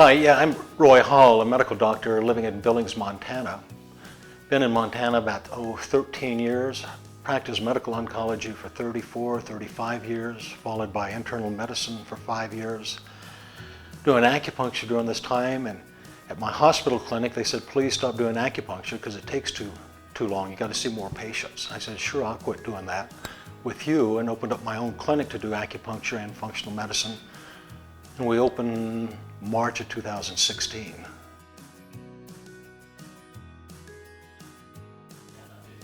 Hi, yeah, I'm Roy Hall, a medical doctor living in Billings, Montana. Been in Montana about 13 years. Practiced medical oncology for 34, 35 years, followed by internal medicine for 5 years. Doing acupuncture during this time, and at my hospital clinic they said, please stop doing acupuncture because it takes too long. You got to see more patients. I said, sure, I'll quit doing that with you, and opened up my own clinic to do acupuncture and functional medicine. And we opened March of 2016.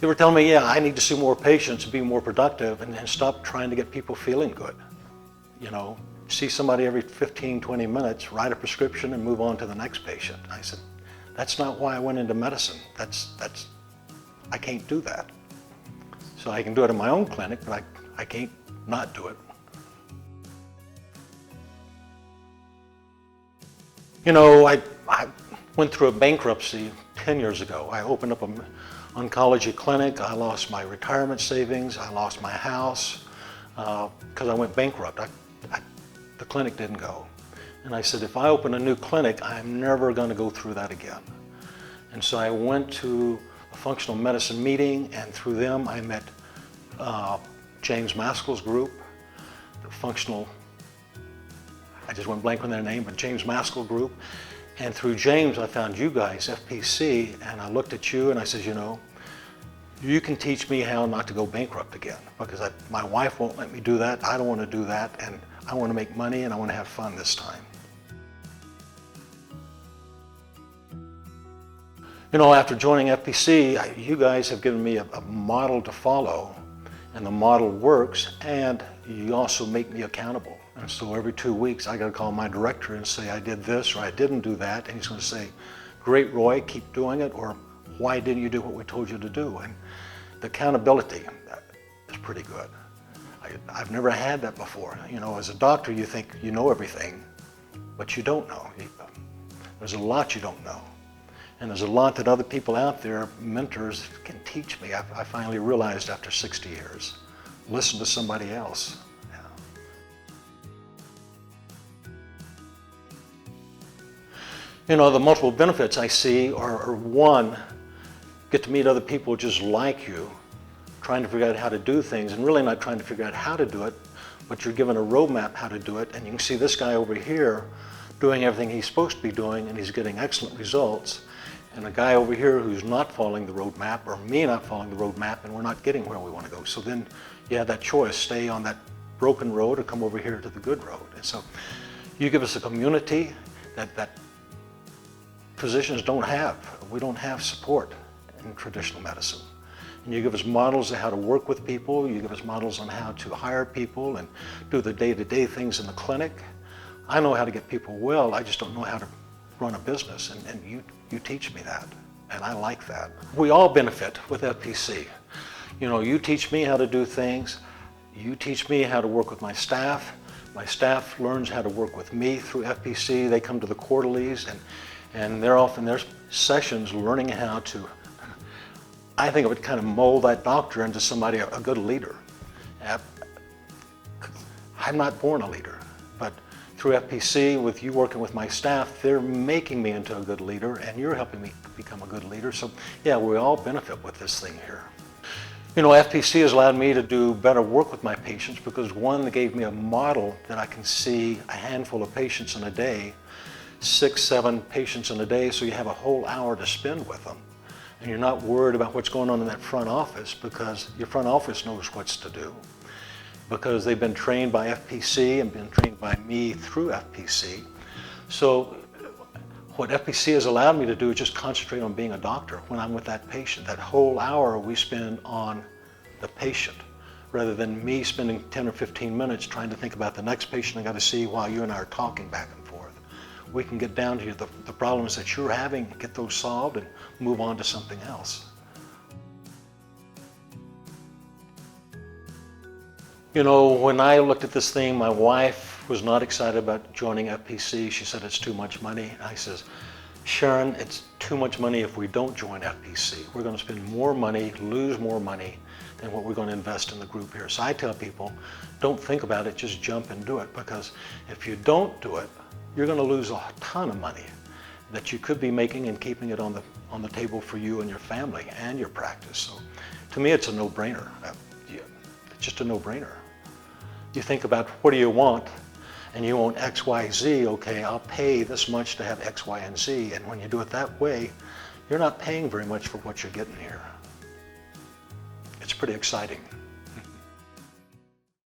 They were telling me, yeah, I need to see more patients and be more productive and stop trying to get people feeling good. You know, see somebody every 15, 20 minutes, write a prescription and move on to the next patient. I said, that's not why I went into medicine. I can't do that. So I can do it in my own clinic, but I can't not do it. You know, I went through a bankruptcy 10 years ago. I opened up an oncology clinic. I lost my retirement savings. I lost my house because I went bankrupt. The clinic didn't go. And I said, if I open a new clinic, I'm never going to go through that again. And so I went to a functional medicine meeting, and through them I met James Maskell's group, the functional, I just went blank on their name, but James Maskell group. And through James, I found you guys, FPC, and I looked at you and I said, you know, you can teach me how not to go bankrupt again, because my wife won't let me do that. I don't want to do that, and I want to make money and I want to have fun this time. You know, after joining FPC, you guys have given me a model to follow, and the model works, and you also make me accountable. And so every 2 weeks, I got to call my director and say, I did this or I didn't do that. And he's going to say, great, Roy, keep doing it, or why didn't you do what we told you to do? And the accountability is pretty good. I've never had that before. You know, as a doctor, you think you know everything, but you don't know. There's a lot you don't know. And there's a lot that other people out there, mentors, can teach me. I finally realized after 60 years. Listen to somebody else. You know, the multiple benefits I see are one, get to meet other people just like you, trying to figure out how to do things, and really not trying to figure out how to do it, but you're given a roadmap how to do it, and you can see this guy over here doing everything he's supposed to be doing, and he's getting excellent results, and a guy over here who's not following the roadmap, or me not following the roadmap, and we're not getting where we want to go. So then you have that choice, stay on that broken road or come over here to the good road. And so you give us a community that physicians don't have. We don't have support in traditional medicine. And you give us models of how to work with people. You give us models on how to hire people and do the day-to-day things in the clinic. I know how to get people well. I just don't know how to run a business. And you teach me that. And I like that. We all benefit with FPC. You know, you teach me how to do things. You teach me how to work with my staff. My staff learns how to work with me through FPC. They come to the quarterlies, and they're off in their sessions learning how to, I think it would kind of mold that doctor into somebody, a good leader. I'm not born a leader, but through FPC, with you working with my staff, they're making me into a good leader, and you're helping me become a good leader. So yeah, we all benefit with this thing here. You know, FPC has allowed me to do better work with my patients because, one, they gave me a model that I can see a handful of patients in a day, 6, 7 patients in a day, so you have a whole hour to spend with them. And you're not worried about what's going on in that front office because your front office knows what's to do, because they've been trained by FPC and been trained by me through FPC. So what FPC has allowed me to do is just concentrate on being a doctor when I'm with that patient. That whole hour we spend on the patient, rather than me spending 10 or 15 minutes trying to think about the next patient I got to see while you and I are talking back and forth. We can get down to the problems that you're having, get those solved, and move on to something else. You know, when I looked at this thing, my wife was not excited about joining FPC. She said it's too much money. I says, Sharon, it's too much money if we don't join FPC. We're going to spend more money, lose more money than what we're going to invest in the group here. So I tell people, don't think about it, just jump and do it, because if you don't do it, you're going to lose a ton of money that you could be making and keeping it on the table for you and your family and your practice. So to me, it's a no-brainer. It's just a no-brainer. You think about what do you want, and you want X, Y, Z. Okay, I'll pay this much to have X, Y, and Z. And when you do it that way, you're not paying very much for what you're getting here. It's pretty exciting.